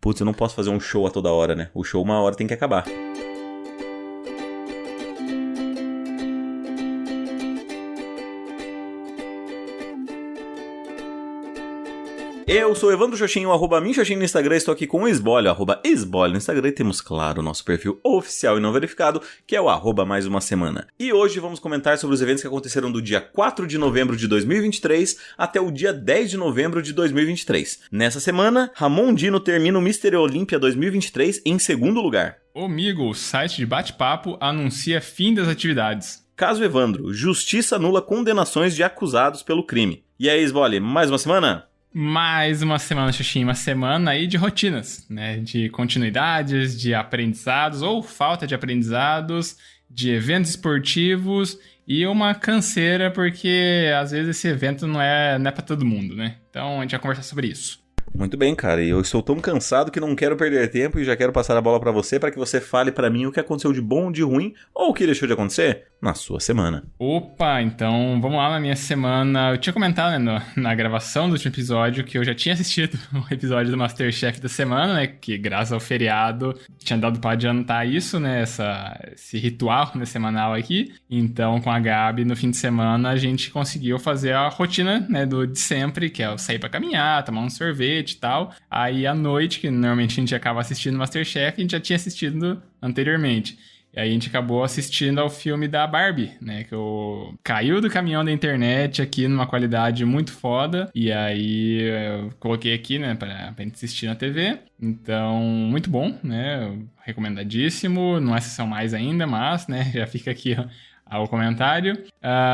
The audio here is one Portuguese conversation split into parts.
Putz, eu não posso fazer um show a toda hora, né? O show uma hora tem que acabar. Eu sou Evandro Xoxinho, @minxoxinho no Instagram, estou aqui com o Esbolho, @esbolho no Instagram, e temos, claro, o nosso perfil oficial e não verificado, que é o @mais uma semana. E hoje vamos comentar sobre os eventos que aconteceram do dia 4 de novembro de 2023 até o dia 10 de novembro de 2023. Nessa semana, Ramon Dino termina o Mr. Olímpia 2023 em segundo lugar. Omigo, o site de bate-papo, anuncia fim das atividades. Caso Evandro, Justiça anula condenações de acusados pelo crime. E aí, Esbolho, mais uma semana? Mais uma semana, Xuxinha, uma semana aí de rotinas, né? De continuidades, de aprendizados ou falta de aprendizados, de eventos esportivos e uma canseira, porque às vezes esse evento não é pra todo mundo, né? Então a gente vai conversar sobre isso. Muito bem, cara, e eu estou tão cansado que não quero perder tempo e já quero passar a bola pra você para que você fale pra mim o que aconteceu de bom, de ruim ou o que deixou de acontecer na sua semana. Opa, então vamos lá na minha semana. Eu tinha comentado, né, na gravação do último episódio que eu já tinha assistido o episódio do MasterChef da semana, né, que graças ao feriado tinha dado pra adiantar isso, né, esse ritual, né, semanal aqui. Então com a Gabi no fim de semana a gente conseguiu fazer a rotina, né, de sempre, que é sair pra caminhar, tomar um sorvete e tal. Aí à noite, que normalmente a gente acaba assistindo MasterChef, a gente já tinha assistido anteriormente. E aí a gente acabou assistindo ao filme da Barbie, né? Que caiu do caminhão da internet aqui numa qualidade muito foda. E aí eu coloquei aqui, né? Pra gente assistir na TV. Então, muito bom, né? Recomendadíssimo. Não é sessão mais ainda, mas, né? Já fica aqui, ó, ao comentário.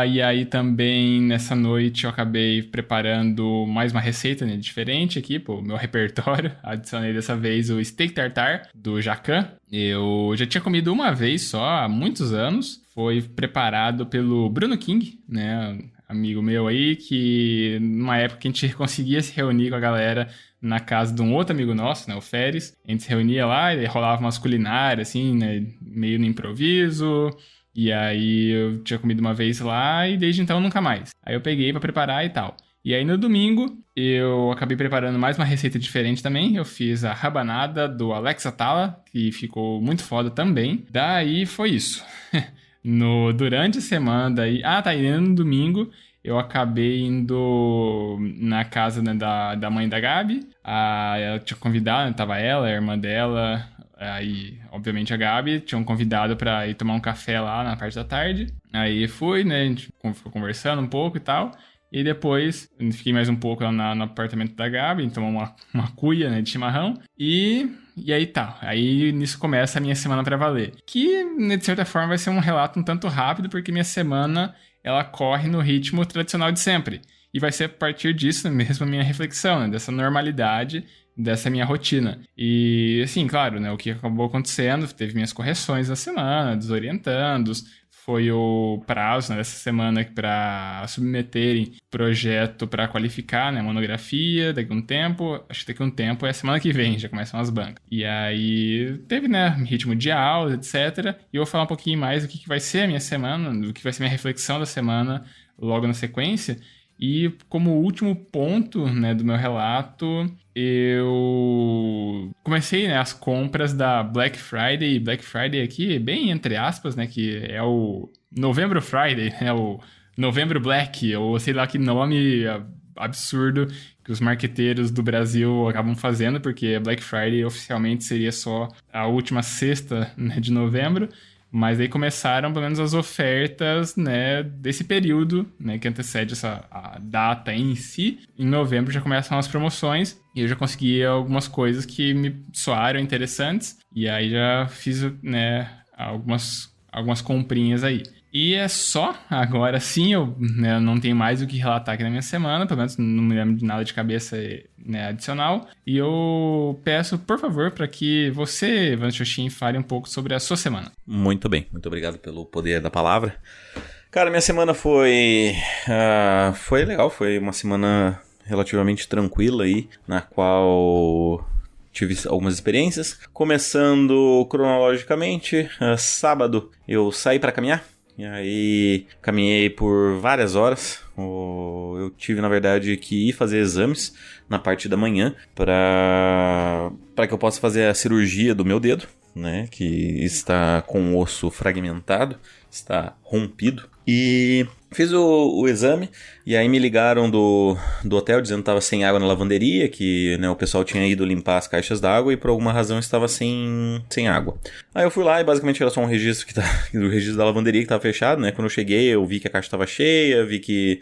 E aí também nessa noite eu acabei preparando mais uma receita, né, diferente aqui pro meu repertório. Adicionei dessa vez o steak tartar do Jacan. Eu já tinha comido uma vez só, há muitos anos. Foi preparado pelo Bruno King, né, amigo meu aí, que numa época que a gente conseguia se reunir com a galera na casa de um outro amigo nosso, né, o Feres. A gente se reunia lá e rolava umas culinárias, assim, né, meio no improviso. E aí eu tinha comido uma vez lá e desde então nunca mais. Aí eu peguei pra preparar e tal. E aí no domingo eu acabei preparando mais uma receita diferente também. Eu fiz a rabanada do Alex Atala, que ficou muito foda também. Daí foi isso. Durante a semana daí... E no domingo eu acabei indo na casa, né, da mãe da Gabi. Ela tinha convidado, né, tava ela, a irmã dela... Aí, obviamente, a Gabi tinha um convidado pra ir tomar um café lá na parte da tarde. Aí fui, né? A gente ficou conversando um pouco e tal. E depois, fiquei mais um pouco lá no apartamento da Gabi. A gente tomou uma cuia, né, de chimarrão. E aí tá. Aí nisso começa a minha semana pra valer. Que, né, de certa forma, vai ser um relato um tanto rápido, porque minha semana, ela corre no ritmo tradicional de sempre. E vai ser a partir disso mesmo a minha reflexão, né? Dessa normalidade, dessa minha rotina. E, assim, claro, né? O que acabou acontecendo, teve minhas correções na semana, desorientandos. Foi o prazo, né, dessa semana para submeterem projeto para qualificar, né, monografia, daqui a um tempo. Acho que daqui a um tempo é semana que vem, já começam as bancas. E aí teve, né, ritmo de aula, etc. E eu vou falar um pouquinho mais do que vai ser a minha semana, do que vai ser a minha reflexão da semana logo na sequência. E como último ponto, né, do meu relato, eu comecei, né, as compras da Black Friday. Black Friday aqui, bem entre aspas, né, que é o Novembro Friday, né, o Novembro Black, ou sei lá que nome absurdo que os marqueteiros do Brasil acabam fazendo, porque a Black Friday oficialmente seria só a última sexta, né, de novembro. Mas aí começaram, pelo menos, as ofertas, né, desse período, né, que antecede a data em si. Em novembro já começam as promoções e eu já consegui algumas coisas que me soaram interessantes. E aí já fiz, né, algumas comprinhas aí. E é só, agora sim, eu, né, não tenho mais o que relatar aqui na minha semana, pelo menos não me lembro de nada de cabeça, né, adicional. E eu peço, por favor, para que você, Evandro Xoxin, fale um pouco sobre a sua semana. Muito bem, muito obrigado pelo poder da palavra. Cara, minha semana foi legal, foi uma semana relativamente tranquila aí, na qual tive algumas experiências. Começando cronologicamente, sábado eu saí para caminhar. e aí caminhei por várias horas. Eu tive, na verdade, que ir fazer exames na parte da manhã para que eu possa fazer a cirurgia do meu dedo, né, que está com o osso fragmentado, está rompido. E fiz o exame, e aí me ligaram do hotel dizendo que estava sem água na lavanderia, que, né, o pessoal tinha ido limpar as caixas d'água e por alguma razão estava sem água. Aí eu fui lá e basicamente era só um registro do registro da lavanderia que estava fechado, né? Quando eu cheguei eu vi que a caixa estava cheia, vi que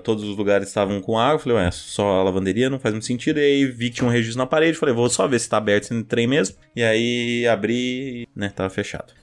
todos os lugares estavam com água, falei, ué, só a lavanderia não faz muito sentido, e aí vi que tinha um registro na parede, falei, vou só ver se tá aberto esse trem mesmo, e aí abri, né, tava fechado.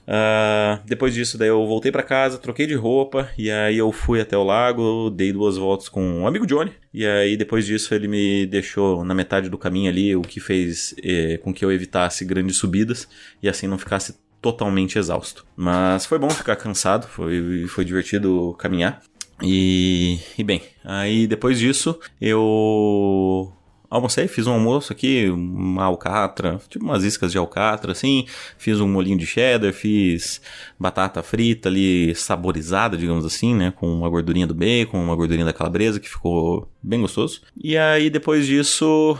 Depois disso, daí eu voltei pra casa, troquei de roupa, e aí eu fui até o lago, dei 2 voltas com um amigo Johnny, e aí depois disso ele me deixou na metade do caminho ali, o que fez com que eu evitasse grandes subidas, e assim não ficasse totalmente exausto. Mas foi bom ficar cansado, foi divertido caminhar. E bem, aí depois disso eu almocei, fiz um almoço aqui, uma alcatra, tipo umas iscas de alcatra, assim, fiz um molhinho de cheddar, fiz batata frita ali, saborizada, digamos assim, né, com uma gordurinha do bacon, uma gordurinha da calabresa, que ficou bem gostoso. E aí depois disso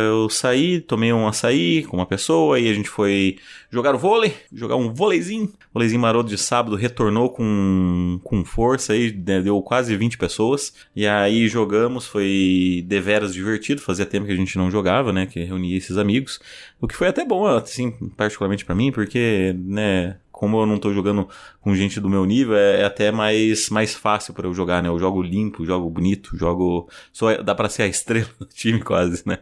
eu saí, tomei um açaí com uma pessoa, e a gente foi jogar um vôleizinho maroto de sábado, retornou com força aí, deu quase 20 pessoas, e aí jogamos, foi deveras divertido, fazia tempo que a gente não jogava, né, que reunia esses amigos, o que foi até bom, assim, particularmente pra mim, porque, né, como eu não tô jogando com gente do meu nível, é até mais fácil pra eu jogar, né? Eu jogo limpo, jogo bonito, dá pra ser a estrela do time quase, né?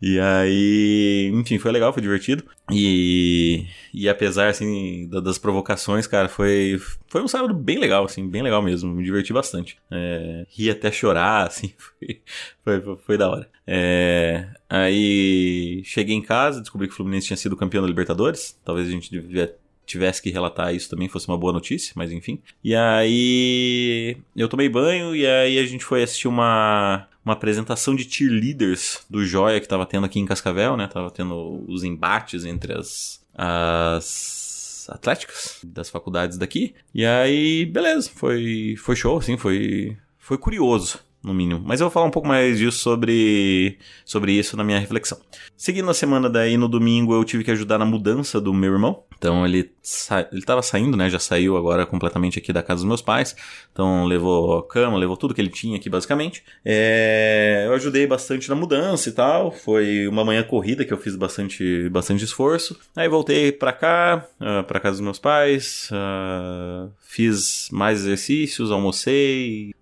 E aí, enfim, foi legal, foi divertido. E apesar, assim, das provocações, cara, foi um sábado bem legal, assim, bem legal mesmo. Me diverti bastante. Ri até chorar, assim, foi da hora. Aí cheguei em casa, descobri que o Fluminense tinha sido campeão da Libertadores. Talvez a gente tivesse que relatar isso também, fosse uma boa notícia, mas enfim. E aí eu tomei banho, e aí a gente foi assistir uma apresentação de cheerleaders do Joia que tava tendo aqui em Cascavel, né? Tava tendo os embates entre as atléticas das faculdades daqui. E aí, beleza, foi show, assim, foi curioso, no mínimo. Mas eu vou falar um pouco mais disso sobre isso na minha reflexão. Seguindo a semana daí, no domingo eu tive que ajudar na mudança do meu irmão. Então ele tava saindo, né? Já saiu agora completamente aqui da casa dos meus pais. Então levou a cama, levou tudo que ele tinha aqui basicamente. Eu ajudei bastante na mudança e tal. Foi uma manhã corrida que eu fiz bastante esforço. Aí voltei pra cá, pra casa dos meus pais. Fiz mais exercícios, almocei.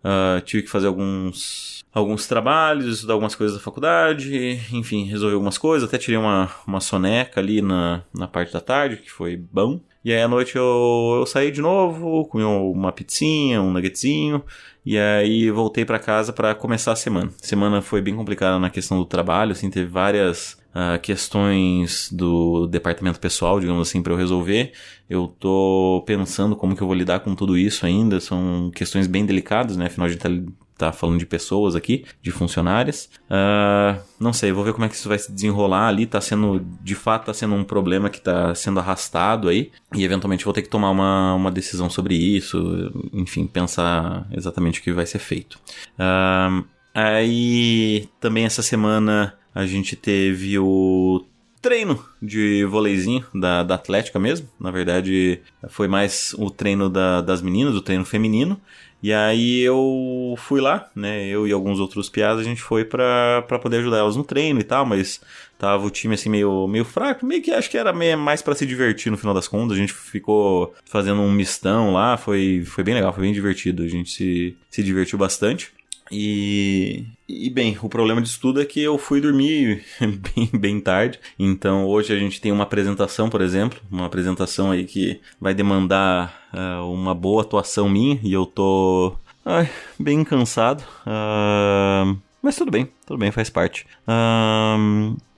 Tive que fazer alguns trabalhos, estudar algumas coisas da faculdade, enfim, resolvi algumas coisas, até tirei uma soneca ali na parte da tarde, que foi bom. E aí à noite eu saí de novo, comi uma pizzinha, um nuggetzinho, e aí voltei pra casa pra começar a semana. A semana foi bem complicada na questão do trabalho, assim, teve várias questões do departamento pessoal, digamos assim, pra eu resolver. Eu tô pensando como que eu vou lidar com tudo isso ainda, são questões bem delicadas, né, afinal a gente tá falando de pessoas aqui, de funcionárias. Não sei, vou ver como é que isso vai se desenrolar ali. De fato tá sendo um problema que tá sendo arrastado aí, e eventualmente vou ter que tomar uma decisão sobre isso, enfim, pensar exatamente o que vai ser feito. Aí também essa semana a gente teve o treino de vôleizinho da Atlética mesmo. Na verdade foi mais o treino das meninas, o treino feminino. E aí eu fui lá, né, eu e alguns outros piás, a gente foi pra poder ajudar elas no treino e tal, mas tava o time assim meio fraco, meio que acho que era mais pra se divertir no final das contas. A gente ficou fazendo um mistão lá, foi bem legal, foi bem divertido, a gente se divertiu bastante. E bem, o problema disso tudo é que eu fui dormir bem tarde. Então hoje a gente tem uma apresentação, por exemplo, uma apresentação aí que vai demandar uma boa atuação minha, e eu tô bem cansado, mas tudo bem, faz parte.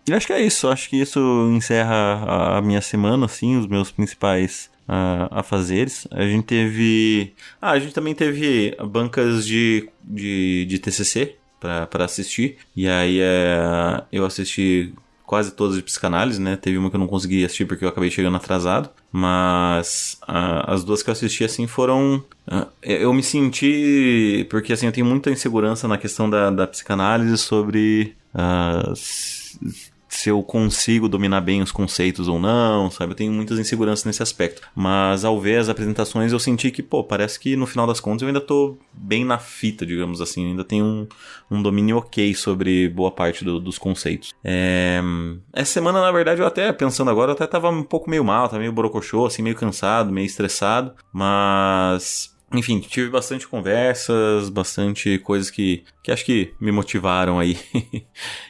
E acho que é isso, acho que isso encerra a minha semana, assim, os meus principais afazeres. A gente também teve bancas de TCC para assistir, e aí eu assisti quase todas de psicanálise, né? Teve uma que eu não consegui assistir porque eu acabei chegando atrasado. Mas as duas que eu assisti, assim, foram... eu me senti... Porque, assim, eu tenho muita insegurança na questão da psicanálise sobre... se eu consigo dominar bem os conceitos ou não, sabe? Eu tenho muitas inseguranças nesse aspecto. Mas ao ver as apresentações eu senti que, parece que no final das contas eu ainda tô bem na fita, digamos assim. Eu ainda tenho um domínio ok sobre boa parte dos conceitos. Essa semana, na verdade, eu até, pensando agora, eu até tava um pouco meio mal, tava meio borocochô, assim, meio cansado, meio estressado. Mas... Enfim, tive bastante conversas, bastante coisas que acho que me motivaram aí.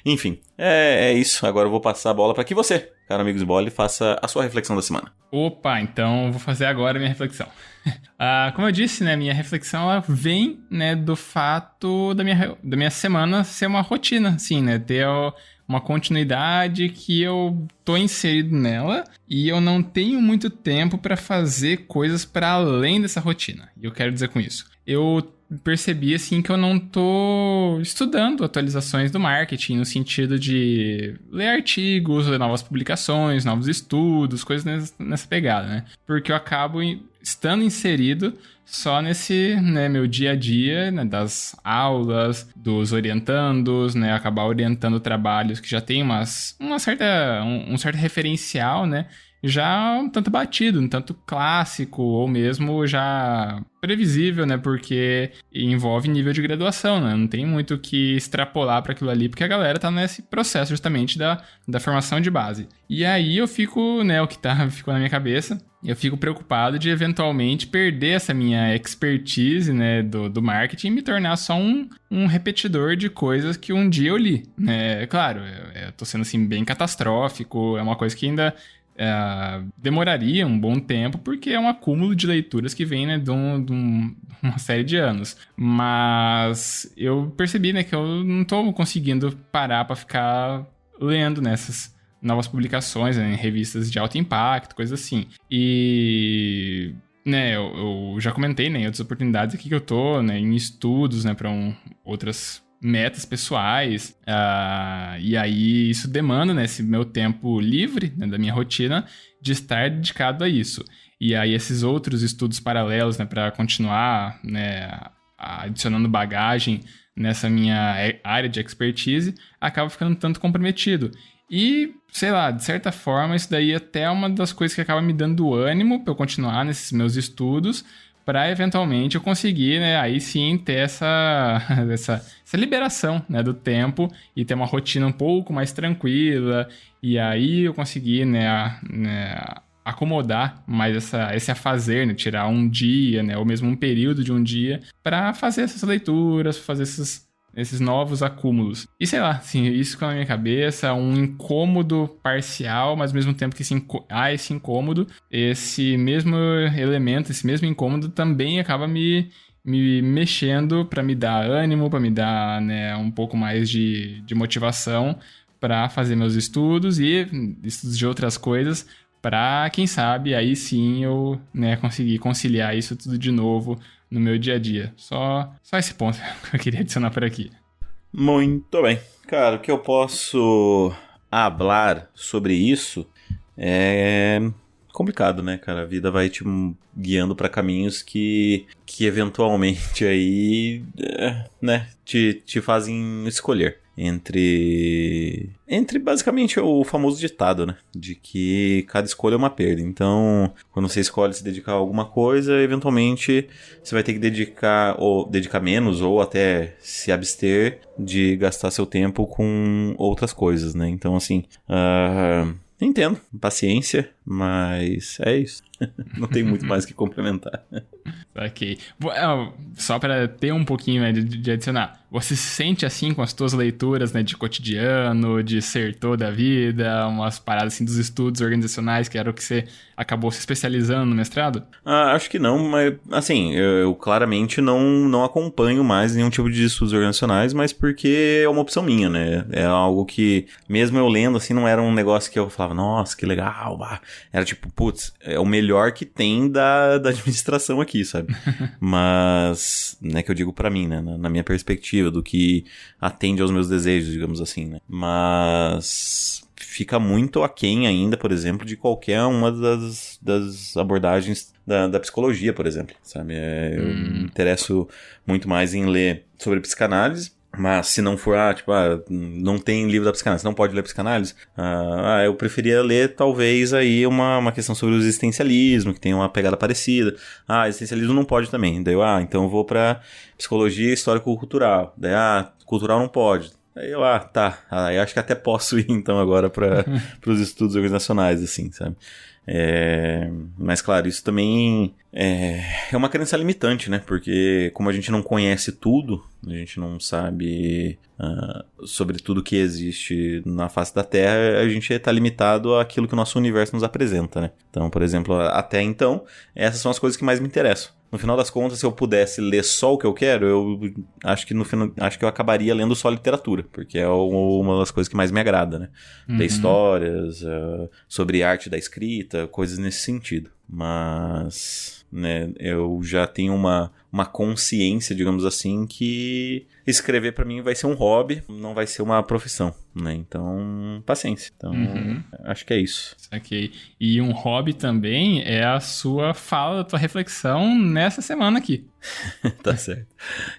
Enfim, é isso. Agora eu vou passar a bola para que você, caro amigo Esbole, faça a sua reflexão da semana. Opa, então vou fazer agora a minha reflexão. Como eu disse, né, minha reflexão ela vem, né, do fato da minha semana ser uma rotina, assim, né, ter uma continuidade que eu tô inserido nela e eu não tenho muito tempo para fazer coisas para além dessa rotina. E eu quero dizer com isso, eu percebi assim que eu não tô estudando atualizações do marketing no sentido de ler artigos, ler novas publicações, novos estudos, coisas nessa pegada, né? Porque eu acabo estando inserido só nesse, né, meu dia a dia, né, das aulas, dos orientandos, né, acabar orientando trabalhos que já tem um certo referencial, né, já um tanto batido, um tanto clássico, ou mesmo já previsível, né, porque envolve nível de graduação, né, não tem muito o que extrapolar para aquilo ali, porque a galera tá nesse processo justamente da formação de base. E aí eu fico, né, ficou na minha cabeça, eu fico preocupado de eventualmente perder essa minha expertise, né, do marketing e me tornar só um repetidor de coisas que um dia eu li, né, claro, eu tô sendo assim bem catastrófico, é uma coisa que ainda demoraria um bom tempo, porque é um acúmulo de leituras que vem, né, de uma série de anos. Mas eu percebi, né, que eu não tô conseguindo parar para ficar lendo nessas novas publicações, né, em revistas de alto impacto, coisas assim. E... né, eu já comentei, né, em outras oportunidades aqui que eu tô, né, em estudos, né, para outras metas pessoais, e aí isso demanda, né, esse meu tempo livre, né, da minha rotina, de estar dedicado a isso. E aí esses outros estudos paralelos, né, para continuar, né, adicionando bagagem nessa minha área de expertise, acaba ficando um tanto comprometido. E, sei lá, de certa forma, isso daí até é uma das coisas que acaba me dando ânimo para eu continuar nesses meus estudos, para eventualmente eu conseguir, né, aí sim ter essa liberação, né, do tempo e ter uma rotina um pouco mais tranquila, e aí eu conseguir, né, acomodar mais esse afazer, né, tirar um dia, né, ou mesmo um período de um dia para fazer essas leituras, fazer esses novos acúmulos. E sei lá, assim, isso ficou na minha cabeça, um incômodo parcial, mas ao mesmo tempo que há esse incômodo, esse mesmo elemento, esse mesmo incômodo também acaba me mexendo para me dar ânimo, para me dar, né, um pouco mais de motivação para fazer meus estudos e estudos de outras coisas, para, quem sabe, aí sim eu, né, conseguir conciliar isso tudo de novo no meu dia a dia. Só esse ponto que eu queria adicionar por aqui. Muito bem. Cara, o que eu posso falar sobre isso é complicado, né, cara? A vida vai te guiando para caminhos que eventualmente aí, né, te fazem escolher entre basicamente o famoso ditado, né, de que cada escolha é uma perda. Então, quando você escolhe se dedicar a alguma coisa, eventualmente você vai ter que dedicar menos ou até se abster de gastar seu tempo com outras coisas, né? Então, assim, entendo, paciência, mas é isso. Não tem muito mais que complementar. Ok. Só para ter um pouquinho, né, de adicionar. Você se sente assim com as tuas leituras, né, de cotidiano, de ser toda a vida, umas paradas assim dos estudos organizacionais, que era o que você acabou se especializando no mestrado? Acho que não, mas assim, eu claramente não acompanho mais nenhum tipo de estudos organizacionais, mas porque é uma opção minha, né? É algo que, mesmo eu lendo, assim, não era um negócio que eu falava, nossa, que legal, era tipo, putz, é o melhor que tem da administração aqui, sabe? Mas, né, que eu digo pra mim, né, na minha perspectiva, do que atende aos meus desejos, digamos assim, né? Mas fica muito aquém ainda, por exemplo, de qualquer uma das abordagens da psicologia, por exemplo, sabe? Eu me interesso muito mais em ler sobre psicanálise, mas se não for, não tem livro da psicanálise, não pode ler psicanálise, eu preferia ler talvez aí uma questão sobre o existencialismo, que tem uma pegada parecida. Existencialismo não pode também. Daí então eu vou pra psicologia histórico-cultural. Daí, cultural não pode. Aí eu, eu acho que até posso ir então agora para os estudos organizacionais, assim, sabe? Mas claro, isso também é uma crença limitante, né? Porque como a gente não conhece tudo, a gente não sabe sobre tudo que existe na face da Terra, a gente está limitado àquilo que o nosso universo nos apresenta, né? Então, por exemplo, até então, essas são as coisas que mais me interessam. No final das contas, se eu pudesse ler só o que eu quero, eu acho que acho que eu acabaria lendo só literatura, porque é uma das coisas que mais me agrada, né? Ler histórias, sobre arte da escrita, coisas nesse sentido. Mas, né, eu já tenho uma consciência, digamos assim, que escrever pra mim vai ser um hobby, não vai ser uma profissão, né? Então, paciência. Então, acho que é isso. Ok. E um hobby também é a sua fala, a tua reflexão nessa semana aqui. Tá certo.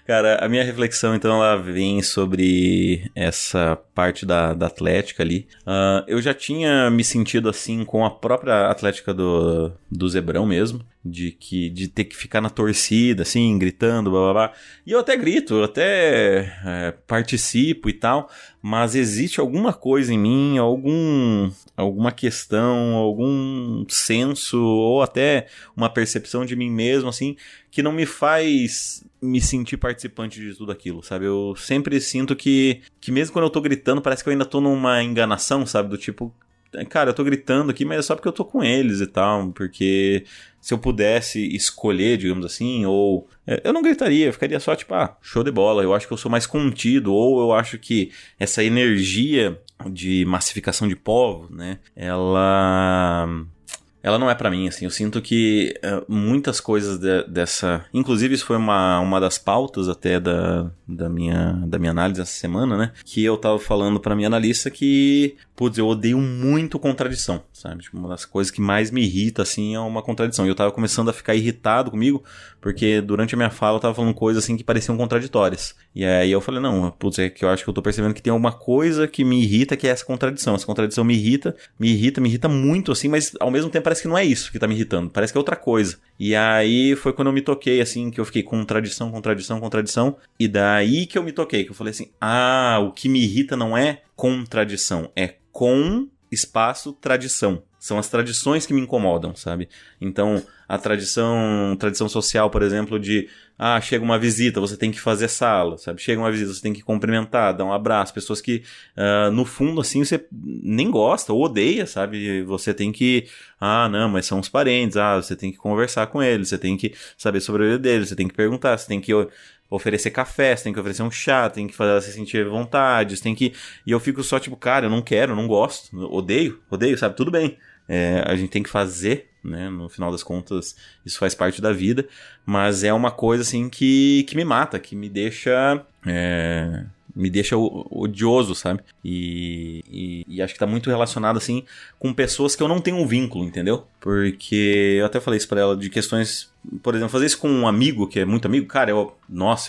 Cara, a minha reflexão, então, ela vem sobre essa parte da Atlética ali. Eu já tinha me sentido assim com a própria Atlética do Zebrão mesmo, de ter que ficar na torcida, assim, gritando, blá blá blá. E eu até grito, eu até participo e tal, mas existe alguma coisa em mim, alguma questão, algum senso, ou até uma percepção de mim mesmo, assim, que não me faz me sentir participante de tudo aquilo, sabe? Eu sempre sinto que mesmo quando eu tô gritando, parece que eu ainda tô numa enganação, sabe? Do tipo, cara, eu tô gritando aqui, mas é só porque eu tô com eles e tal, porque se eu pudesse escolher, digamos assim, ou eu não gritaria, eu ficaria só tipo, show de bola, eu acho que eu sou mais contido, ou eu acho que essa energia de massificação de povos, né, ela não é pra mim, assim. Eu sinto que muitas coisas dessa... Inclusive, isso foi uma das pautas até da minha análise essa semana, né? Que eu tava falando pra minha analista que... Putz, eu odeio muito contradição, sabe? Tipo, uma das coisas que mais me irrita, assim, é uma contradição. E eu tava começando a ficar irritado comigo, porque durante a minha fala eu tava falando coisas, assim, que pareciam contraditórias. E aí eu falei, não, putz, é que eu acho que eu tô percebendo que tem alguma coisa que me irrita, que é essa contradição. Essa contradição me irrita muito, assim, mas ao mesmo tempo parece que não é isso que tá me irritando, parece que é outra coisa. E aí foi quando eu me toquei, assim, que eu fiquei contradição, e daí que eu me toquei, que eu falei assim, o que me irrita não é contradição, é com espaço tradição. São as tradições que me incomodam, sabe? Então, a tradição social, por exemplo, de chega uma visita, você tem que fazer sala, sabe? Chega uma visita, você tem que cumprimentar, dar um abraço. Pessoas que, no fundo, assim, você nem gosta ou odeia, sabe? Você tem que... não, mas são os parentes. Você tem que conversar com eles, você tem que saber sobre a vida deles, você tem que perguntar, você tem que oferecer café, você tem que oferecer um chá, tem que fazer ela se sentir à vontade, você tem que... E eu fico só tipo, cara, eu não quero, não gosto, odeio, sabe? Tudo bem. A gente tem que fazer, né? No final das contas, isso faz parte da vida, mas é uma coisa assim que me mata, que me deixa odioso, sabe? E acho que tá muito relacionado, assim, com pessoas que eu não tenho um vínculo, entendeu? Porque eu até falei isso pra ela, de questões... Por exemplo, fazer isso com um amigo, que é muito amigo, cara, eu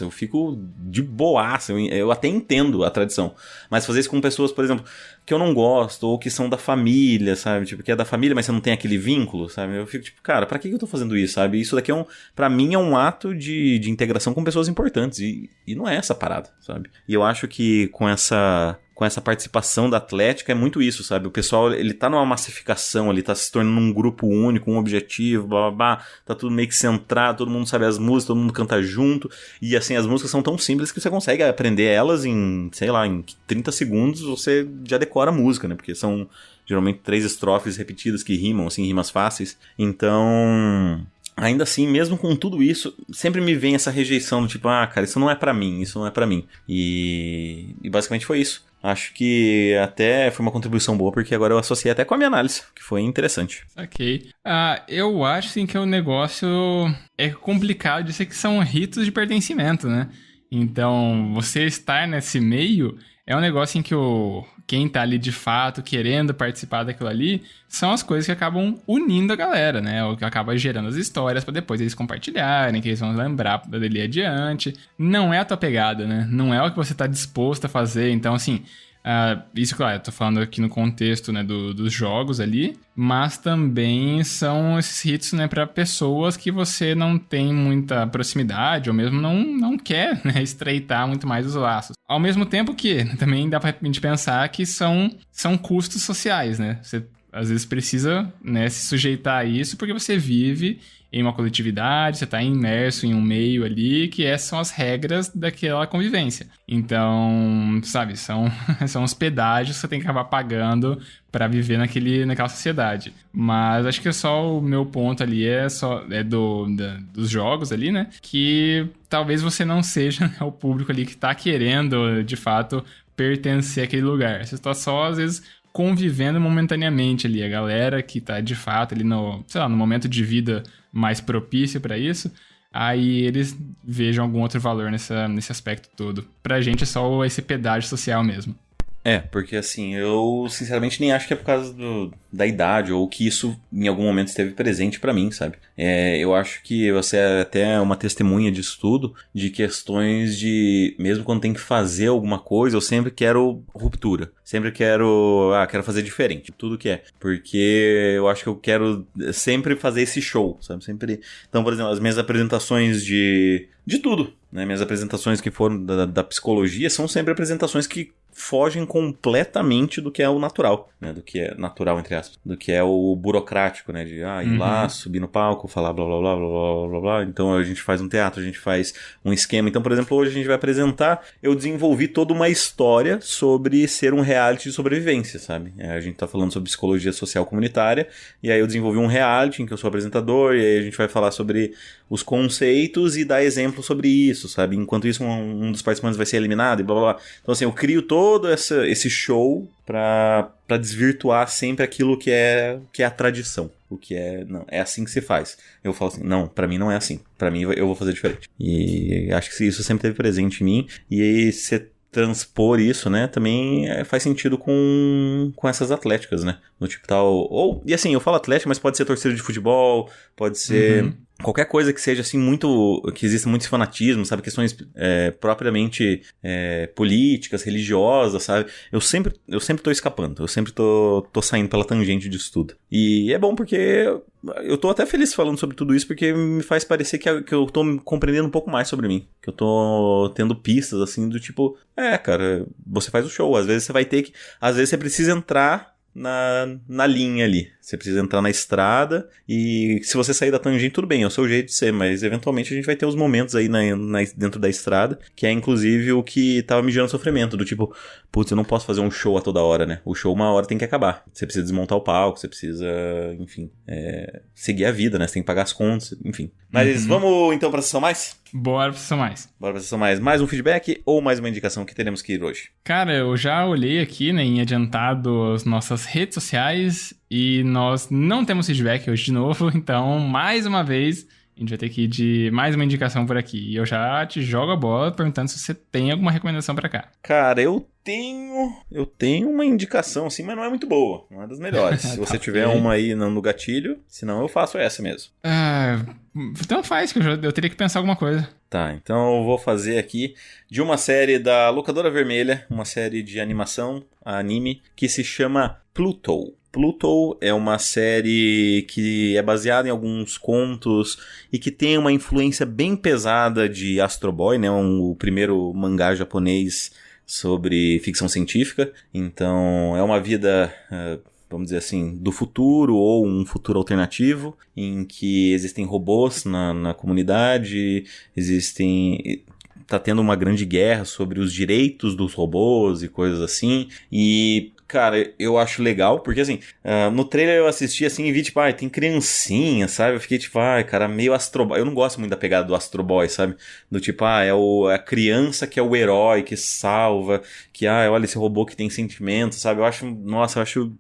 fico de boaça, eu até entendo a tradição. Mas fazer isso com pessoas, por exemplo, que eu não gosto, ou que são da família, sabe? Tipo, que é da família, mas você não tem aquele vínculo, sabe? Eu fico tipo, cara, pra que eu tô fazendo isso, sabe? Isso daqui pra mim é um ato de integração com pessoas importantes, e não é essa parada, sabe? E eu acho que com essa participação da Atlética é muito isso, sabe? O pessoal, ele tá numa massificação, ele tá se tornando um grupo único, um objetivo, blá blá blá, tá tudo meio que centrado, todo mundo sabe as músicas, todo mundo canta junto, e assim, as músicas são tão simples que você consegue aprender elas em, sei lá, em 30 segundos você já decora a música, né? Porque são geralmente 3 estrofes repetidas que rimam, assim, rimas fáceis. Então... Ainda assim, mesmo com tudo isso, sempre me vem essa rejeição do tipo, cara, isso não é pra mim. E basicamente foi isso. Acho que até foi uma contribuição boa, porque agora eu associei até com a minha análise, que foi interessante. Ok. Eu acho, sim, que o negócio é complicado de ser que são ritos de pertencimento, né? Então, você estar nesse meio é um negócio em que quem tá ali de fato querendo participar daquilo ali, são as coisas que acabam unindo a galera, né? O que acaba gerando as histórias pra depois eles compartilharem, que eles vão lembrar dali adiante. Não é a tua pegada, né? Não é o que você tá disposto a fazer. Então, assim, isso, claro, eu tô falando aqui no contexto, né, dos jogos ali, mas também são esses hits, né, pra pessoas que você não tem muita proximidade, ou mesmo não quer, né, estreitar muito mais os laços. Ao mesmo tempo que também dá pra gente pensar que são custos sociais, né? Você às vezes precisa, né, se sujeitar a isso porque você vive em uma coletividade, você está imerso em um meio ali, que essas são as regras daquela convivência. Então, sabe, são os pedágios que você tem que acabar pagando para viver naquela sociedade. Mas acho que é só o meu ponto ali dos jogos ali, né? Que talvez você não seja, né, o público ali que está querendo, de fato, pertencer àquele lugar. Você está só, às vezes, convivendo momentaneamente ali. A galera que tá, de fato, ali no momento de vida mais propício para isso, aí eles vejam algum outro valor nesse aspecto todo. Pra gente é só esse pedágio social mesmo. Porque assim, eu sinceramente nem acho que é por causa da idade ou que isso em algum momento esteve presente pra mim, sabe? Eu acho que você é até uma testemunha disso tudo, de questões de, mesmo quando tem que fazer alguma coisa, eu sempre quero ruptura. Sempre quero fazer diferente, tudo que é. Porque eu acho que eu quero sempre fazer esse show, sabe? Sempre. Então, por exemplo, as minhas apresentações de tudo, né? Minhas apresentações que foram da psicologia são sempre apresentações que fogem completamente do que é o natural, né? Do que é natural, entre aspas. Do que é o burocrático, né? De ir lá, subir no palco, falar blá blá blá blá blá blá blá. Então a gente faz um teatro, a gente faz um esquema. Então, por exemplo, hoje a gente vai apresentar, eu desenvolvi toda uma história sobre ser um reality de sobrevivência, sabe? A gente tá falando sobre psicologia social comunitária, e aí eu desenvolvi um reality em que eu sou apresentador, e aí a gente vai falar sobre os conceitos e dar exemplo sobre isso, sabe? Enquanto isso, um dos participantes vai ser eliminado e blá blá blá. Então, assim, eu crio todo esse show pra desvirtuar sempre aquilo que é a tradição. O que não, é assim que se faz. Eu falo assim, não, pra mim não é assim. Pra mim eu vou fazer diferente. E acho que isso sempre teve presente em mim. E aí você transpor isso, né, também faz sentido com essas atléticas, né? No tipo tal. E assim, eu falo atlética, mas pode ser torcida de futebol, pode ser qualquer coisa que seja assim, que exista muito fanatismo, sabe? Questões propriamente políticas, religiosas, sabe? Eu sempre tô escapando, eu sempre tô saindo pela tangente disso tudo. E é bom porque eu tô até feliz falando sobre tudo isso, porque me faz parecer que eu tô compreendendo um pouco mais sobre mim. Que eu tô tendo pistas, assim, do tipo... cara, você faz o show. Às vezes você vai ter que... Às vezes você precisa entrar na linha ali. Você precisa entrar na estrada e se você sair da tangente, tudo bem, é o seu jeito de ser, mas eventualmente a gente vai ter uns momentos aí dentro da estrada, que é inclusive o que tava me gerando sofrimento, do tipo, putz, eu não posso fazer um show a toda hora, né? O show uma hora tem que acabar. Você precisa desmontar o palco, você precisa, enfim, seguir a vida, né? Você tem que pagar as contas, enfim. Mas vamos então pra sessão mais? Bora pra sessão mais. Bora pra sessão mais. Mais um feedback ou mais uma indicação que teremos que ir hoje? Cara, eu já olhei aqui, né, em adiantado as nossas redes sociais e nós não temos feedback hoje de novo, então, mais uma vez, a gente vai ter que ir de mais uma indicação por aqui. E eu já te jogo a bola perguntando se você tem alguma recomendação pra cá. Cara, eu tenho uma indicação, assim, mas não é muito boa. Não é das melhores. Se você tiver uma aí no gatilho, senão eu faço essa mesmo. Então faz, que eu teria que pensar alguma coisa. Tá, então eu vou fazer aqui de uma série da Locadora Vermelha, uma série de animação, anime, que se chama Pluto. Pluto é uma série que é baseada em alguns contos e que tem uma influência bem pesada de Astro Boy, né? O primeiro mangá japonês sobre ficção científica. Então é uma vida, vamos dizer assim, do futuro ou um futuro alternativo em que existem robôs na comunidade, tá tendo uma grande guerra sobre os direitos dos robôs e coisas assim. E cara, eu acho legal, porque assim, no trailer eu assisti assim e vi, tipo, tem criancinha, sabe? Eu fiquei tipo, cara, meio Astro Boy. Eu não gosto muito da pegada do Astro Boy, sabe? Do tipo, é a criança que é o herói, que salva, que, olha esse robô que tem sentimento, sabe? Eu acho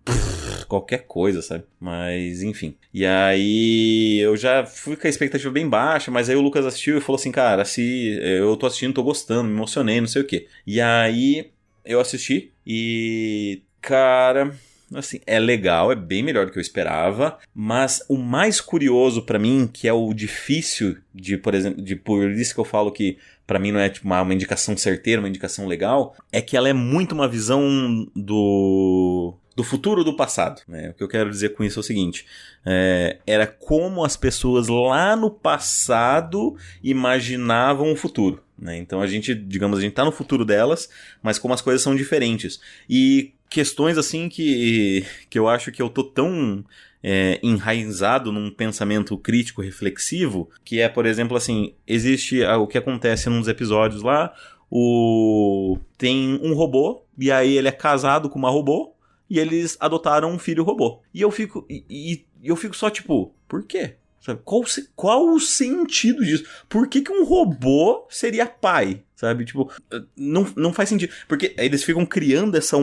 qualquer coisa, sabe? Mas, enfim. E aí, eu já fui com a expectativa bem baixa, mas aí o Lucas assistiu e falou assim, cara, se eu tô assistindo, tô gostando, me emocionei, não sei o quê. E aí... eu assisti e, cara, assim, é legal, é bem melhor do que eu esperava, mas o mais curioso pra mim, que é o difícil de, por exemplo, por isso que eu falo que pra mim não é tipo uma indicação certeira, uma indicação legal, é que ela é muito uma visão do futuro do passado, né? O que eu quero dizer com isso é o seguinte, era como as pessoas lá no passado imaginavam o futuro, né? Então a gente tá no futuro delas, mas como as coisas são diferentes. E questões assim que eu acho que eu tô tão enraizado num pensamento crítico reflexivo, que é, por exemplo, assim, existe o que acontece nos episódios lá, tem um robô, e aí ele é casado com uma robô, e eles adotaram um filho robô. E eu fico só tipo, por quê? Sabe? Qual o sentido disso? Por que um robô seria pai? Sabe? Tipo, não faz sentido. Porque eles ficam criando essa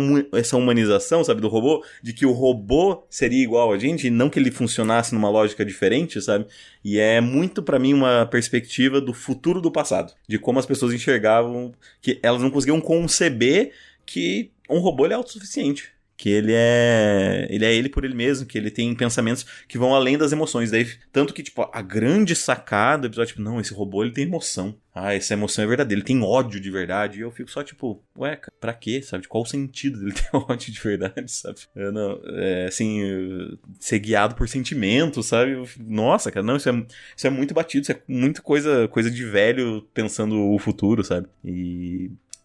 humanização, sabe, do robô, de que o robô seria igual a gente, e não que ele funcionasse numa lógica diferente, sabe? E é muito, pra mim, uma perspectiva do futuro do passado. De como as pessoas enxergavam, que elas não conseguiam conceber que um robô ele é autossuficiente. Que ele é ele por ele mesmo, que ele tem pensamentos que vão além das emoções. Daí, tanto que, tipo, a grande sacada do episódio, tipo, não, esse robô ele tem emoção. Ah, essa emoção é verdadeira, ele tem ódio de verdade. E eu fico só, tipo, ué, cara, pra quê, sabe? Qual o sentido dele ter ódio de verdade, sabe? Assim, ser guiado por sentimentos, sabe? Nossa, cara, não, isso é muito batido, isso é muito coisa de velho pensando o futuro, sabe?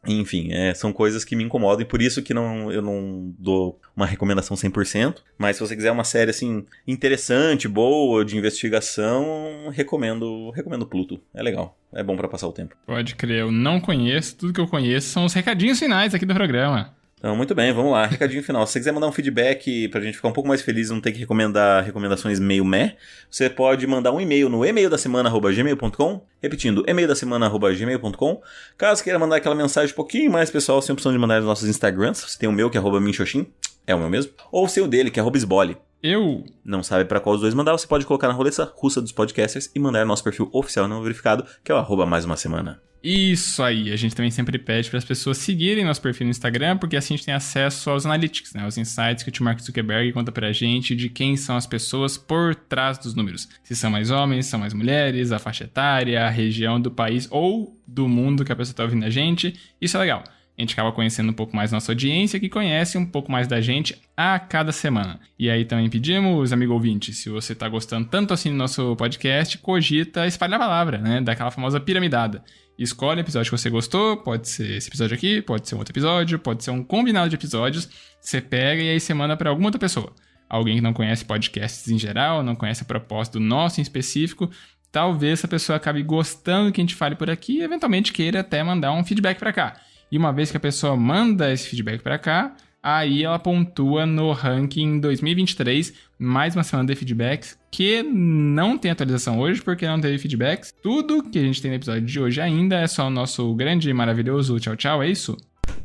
Enfim, são coisas que me incomodam e por isso que eu não dou uma recomendação 100%, mas se você quiser uma série assim interessante, boa, de investigação, recomendo Pluto. É legal, é bom pra passar o tempo. Pode crer, eu não conheço, tudo que eu conheço são os recadinhos finais aqui do programa. Então, muito bem, vamos lá. Recadinho final. Se você quiser mandar um feedback pra gente ficar um pouco mais feliz e não ter que recomendar recomendações meio meh, você pode mandar um e-mail no emaildasemana@gmail.com, repetindo, emaildasemana@gmail.com. Caso queira mandar aquela mensagem um pouquinho mais pessoal, sem opção de mandar nos nossos Instagrams. Você tem o meu, que é @minxoxin, é o meu mesmo, ou o seu dele, que é @esbole. Eu Não sabe pra qual dos dois mandar, você pode colocar na roleta russa dos podcasters e mandar no nosso perfil oficial não verificado, que é o @mais-uma-semana. Isso aí, a gente também sempre pede para as pessoas seguirem nosso perfil no Instagram, porque assim a gente tem acesso aos analytics, né? Os insights que o Mark Zuckerberg conta pra gente de quem são as pessoas por trás dos números. Se são mais homens, são mais mulheres, a faixa etária, a região do país ou do mundo que a pessoa tá ouvindo a gente. Isso é legal. A gente acaba conhecendo um pouco mais nossa audiência, que conhece um pouco mais da gente a cada semana. E aí também pedimos, amigo ouvinte, se você tá gostando tanto assim do nosso podcast, cogita espalhar a palavra, né? Daquela famosa piramidada. Escolhe o episódio que você gostou, pode ser esse episódio aqui, pode ser um outro episódio, pode ser um combinado de episódios. Você pega e aí você manda pra alguma outra pessoa. Alguém que não conhece podcasts em geral, não conhece a proposta do nosso em específico. Talvez essa pessoa acabe gostando que a gente fale por aqui e eventualmente queira até mandar um feedback pra cá. E uma vez que a pessoa manda esse feedback pra cá, aí ela pontua no ranking 2023, mais uma semana de feedbacks, que não tem atualização hoje, porque não teve feedbacks. Tudo que a gente tem no episódio de hoje ainda é só o nosso grande e maravilhoso tchau, tchau, é isso?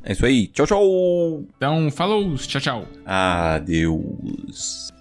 É isso aí, tchau, tchau! Então, falou, tchau, tchau! Adeus!